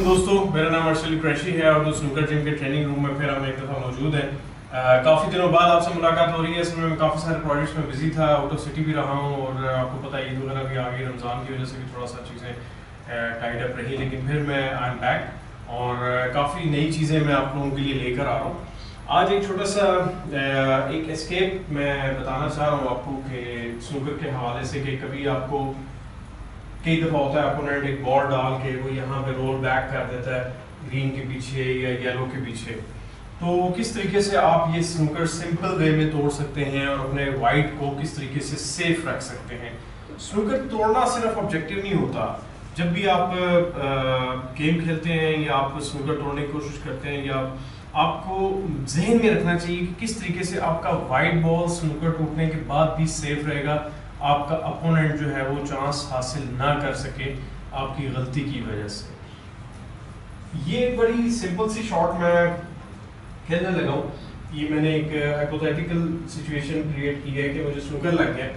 दोस्तों, मेरा नाम अर्शल क्रैशी है और स्नूकर जिम के ट्रेनिंग रूम में फिर हम एक दफ़ा मौजूद हैं। काफ़ी दिनों बाद आपसे मुलाकात हो रही है। इसमें मैं काफ़ी सारे प्रोजेक्ट्स में बिजी था, आउट ऑफ सिटी भी रहा हूँ और आपको पता है ईद वगैरह भी आ गई, रमज़ान की वजह से भी थोड़ा सा चीज़ें टाइड अप रही, लेकिन फिर मैं आई एम बैक और काफ़ी नई चीज़ें मैं आप लोगों के लिए लेकर आ रहा हूँ। आज एक छोटा सा एक एस्केप मैं बताना चाह रहा हूँ आपको कि स्नूकर के हवाले से कि कभी आपको कई दफ़ा होता है अपोनेंट एक बॉल डाल के वो यहाँ पे रोल बैक कर देता है ग्रीन के पीछे या येलो के पीछे, तो किस तरीके से आप ये स्नूकर सिंपल वे में तोड़ सकते हैं और अपने वाइट को किस तरीके से सेफ रख सकते हैं। स्नूकर तोड़ना सिर्फ ऑब्जेक्टिव नहीं होता। जब भी आप गेम खेलते हैं या आप स्नूकर तोड़ने की कोशिश करते हैं, या आपको जहन में रखना चाहिए कि किस तरीके से आपका वाइट बॉल स्नूकर टूटने के बाद भी सेफ रहेगा, आपका अपोनेंट जो है वो चांस हासिल ना कर सके आपकी गलती की वजह से। ये एक बड़ी सिंपल सी शॉट मैं खेलने लगा हूँ। ये मैंने एक हाइपोथेटिकल सिचुएशन क्रिएट की है कि मुझे स्नूकर लग गया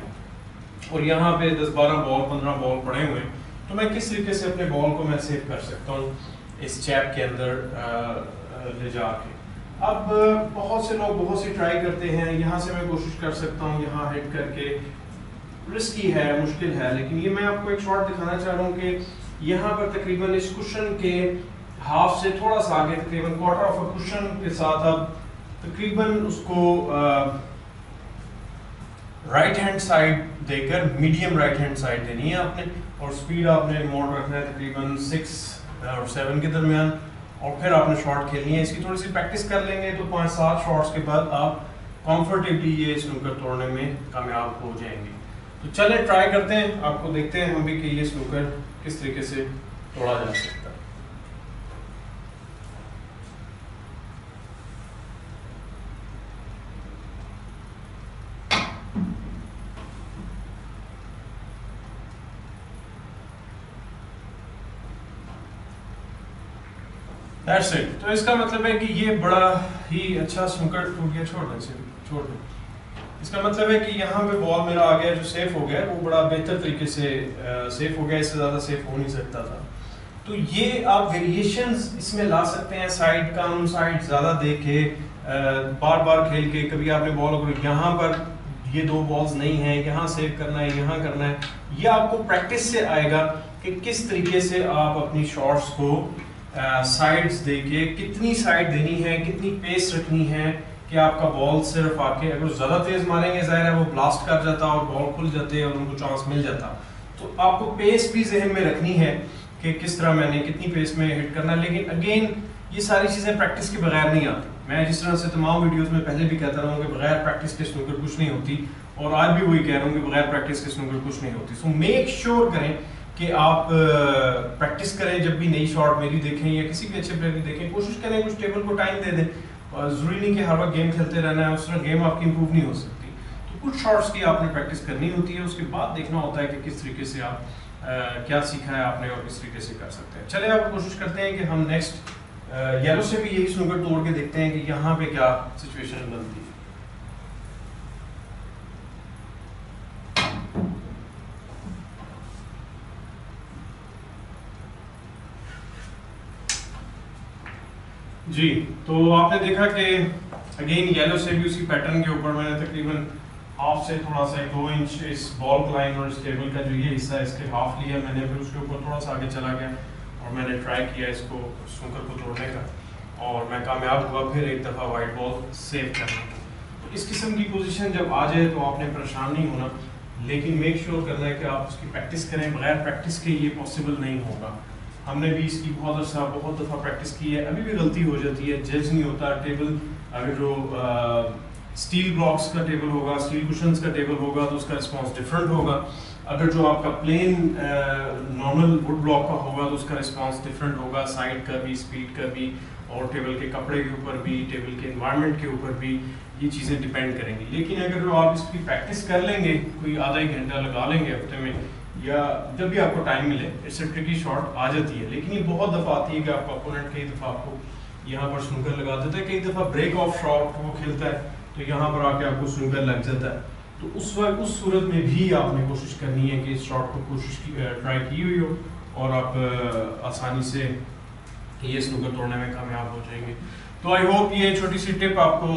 और यहाँ पे 10-12 बॉल 15 बॉल पड़े हुए हैं, तो मैं किस तरीके से अपने बॉल को मैं सेव कर सकता हूँ इस चैप के अंदर ले जाके। अब बहुत से लोग बहुत सी ट्राई करते हैं, यहाँ से मैं कोशिश कर सकता हूँ, यहाँ हिट करके, रिस्की है, मुश्किल है, लेकिन ये मैं आपको एक शॉट दिखाना चाह रहा हूँ कि यहाँ पर तकरीबन इस कुशन के हाफ से थोड़ा सा आगे, तकरीबन क्वार्टर ऑफ अ कुशन के साथ आप तकरीबन उसको राइट हैंड साइड देकर, मीडियम राइट हैंड साइड देनी है आपने, और स्पीड आपने मोड रखना है तकरीबन 6 और 7 के दरमियान, और फिर आपने शॉट खेलनी है। इसकी थोड़ी सी प्रैक्टिस कर लेंगे तो 5-7 शॉट्स के बाद आप कंफर्टेबली ये स्नूकर तोड़ने में कामयाब हो जाएंगे। तो चले ट्राई करते हैं, आपको देखते हैं हम भी कि ये स्नूकर किस तरीके से तोड़ा जा सकता है। That's it। तो इसका मतलब है कि ये बड़ा ही अच्छा स्नूकर टूट गया। छोड़ दो। इसका मतलब है कि यहाँ पे बॉल मेरा आ गया, जो सेफ हो गया, वो बड़ा बेहतर तरीके से सेफ हो गया, इससे ज़्यादा सेफ हो नहीं सकता था। तो ये आप वेरिएशंस इसमें ला सकते हैं, साइड कम साइड ज़्यादा दे के, बार बार खेल के। कभी आपने बॉल अगर यहाँ पर ये 2 बॉल्स नहीं हैं, यहाँ सेव करना है, यहाँ करना है, ये आपको प्रैक्टिस से आएगा कि किस तरीके से आप अपनी शॉट्स को साइड्स दे के, कितनी साइड देनी है, कितनी पेस रखनी है कि आपका बॉल सिर्फ आके, अगर ज़्यादा तेज़ मारेंगे ज़ाहिर है वो ब्लास्ट कर जाता और बॉल खुल जाते और उनको चांस मिल जाता। तो आपको पेस भी जहन में रखनी है कि किस तरह मैंने कितनी पेस में हिट करना है। लेकिन अगेन ये सारी चीज़ें प्रैक्टिस के बगैर नहीं आती। मैं जिस तरह से तमाम वीडियोस में पहले भी कहता रहा हूँ कि बगैर प्रैक्टिस के स्नूकर कुछ नहीं होती, और आज भी वही कह रहा हूँ कि बगैर प्रैक्टिस के स्नूकर कुछ नहीं होती। सो मेक श्योर करें कि आप प्रैक्टिस करें। जब भी नई शॉट मेरी देखें या किसी भी अच्छे प्लेयर की देखें, कोशिश करें कुछ टेबल को टाइम दे दें। ज़रूरी नहीं कि हर वक्त गेम खेलते रहना है, उस तरह गेम आपकी इंप्रूव नहीं हो सकती। तो कुछ शॉट्स की आपने प्रैक्टिस करनी होती है, उसके बाद देखना होता है कि किस तरीके से आप क्या सीखा है आपने और किस तरीके से कर सकते हैं। चले आप कोशिश करते हैं कि हम नेक्स्ट येलो से भी यही स्नूकर तोड़ के देखते हैं कि यहाँ पे क्या सिचुएशन बनती है। जी, तो आपने देखा कि अगेन येलो से भी उसी पैटर्न के ऊपर मैंने तकरीबन हाफ से थोड़ा सा 2 इंच इस बॉल लाइन और इस टेबल का जो ये हिस्सा है इसके हाफ लिया मैंने, फिर उसके ऊपर थोड़ा सा आगे चला गया और मैंने ट्राई किया इसको स्नूकर को तोड़ने का, और मैं कामयाब हुआ फिर एक दफ़ा वाइट बॉल सेव करना। तो इस किस्म की पोजीशन जब आ जाए तो आपने परेशान नहीं होना, लेकिन मेक श्योर करना है कि आप उसकी प्रैक्टिस करें। बगैर प्रैक्टिस के ये पॉसिबल नहीं होगा। हमने भी इसकी बहुत दफ़ा प्रैक्टिस की है, अभी भी गलती हो जाती है, जज नहीं होता। टेबल अगर जो स्टील ब्लॉक्स का टेबल होगा, स्टील कुशंस का टेबल होगा तो उसका रिस्पांस डिफरेंट होगा। अगर जो आपका प्लेन नॉर्मल वुड ब्लॉक का होगा तो उसका रिस्पांस डिफरेंट होगा, साइड का भी, स्पीड का भी, और टेबल के कपड़े के ऊपर भी, टेबल के एनवायरनमेंट के ऊपर भी ये चीज़ें डिपेंड करेंगी। लेकिन अगर जो आप इसकी प्रैक्टिस कर लेंगे, कोई आधा 1 घंटा लगा लेंगे हफ्ते में, या जब भी आपको टाइम मिले, इससे ट्रिकी शॉट आ जाती है। लेकिन ये बहुत दफ़ा आती है कि आपका अपोनेंट कई दफ़ा आपको यहाँ पर स्नूकर लगा देता है, कई दफ़ा ब्रेक ऑफ शॉट वो खेलता है तो यहाँ पर आके आपको स्नूकर लग जाता है। तो उस वक्त उस सूरत में भी आपने कोशिश करनी है कि इस शॉट को ट्राई की हुई हो और आप आसानी से ये स्नूकर तोड़ने में कामयाब हो जाएंगे। तो आई होप ये छोटी सी टिप आपको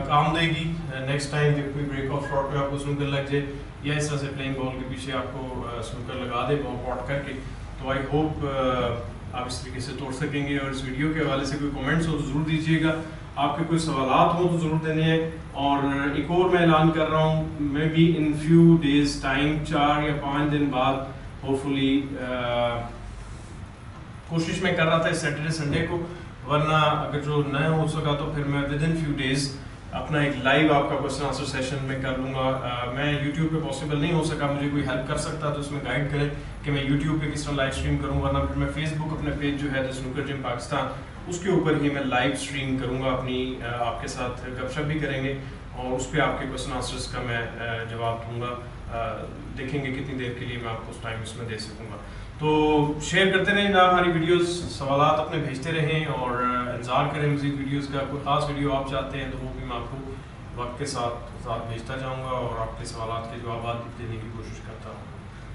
काम देगी। नेक्स्ट टाइम जब कोई ब्रेक ऑफ शॉट में आपको स्नूकर लग जाए या इस तरह से प्लेइंग बॉल के पीछे आपको स्नूकर लगा दे बॉल पॉट करके, तो आई होप आप इस तरीके से तोड़ सकेंगे। और इस वीडियो के हवाले से कोई कमेंट्स हो तो ज़रूर दीजिएगा, आपके कोई सवालात हो तो ज़रूर देने हैं। और एक और मैं ऐलान कर रहा हूँ, may be in few days time, 4 या 5 दिन बाद होपफुली, कोशिश मैं कर रहा था इस सैटरडे संडे को, वरना अगर जो न हो सका तो फिर मैं विद इन फ्यू डेज अपना एक लाइव आपका क्वेश्चन आंसर सेशन में कर लूँगा। मैं यूट्यूब पे पॉसिबल नहीं हो सका, मुझे कोई हेल्प कर सकता तो उसमें गाइड करें कि मैं यूट्यूब पे किस तरह लाइव स्ट्रीम करूँ, वरना फिर मैं फेसबुक अपने पेज जो है द स्नूकर जिम पाकिस्तान, उसके ऊपर ही मैं लाइव स्ट्रीम करूँगा अपनी, आपके साथ गपशप भी करेंगे और उस पर आपके क्वेश्चन आंसर्स का मैं जवाब दूँगा। देखेंगे कितनी देर के लिए मैं आपको उस टाइम इसमें दे सकूँगा। तो शेयर करते रहें ना हमारी वीडियोस, सवालात अपने भेजते रहें और इंतज़ार करें मज़ीद वीडियोस का। कोई ख़ास वीडियो आप चाहते हैं तो वो भी मैं आपको वक्त के साथ भेजता जाऊंगा और आपके सवालात के जवाब देने की कोशिश करता हूँ।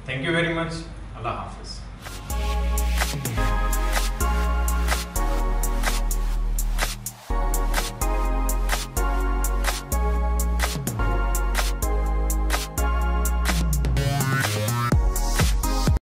Thank you very much. अल्लाह हाफ़िज़।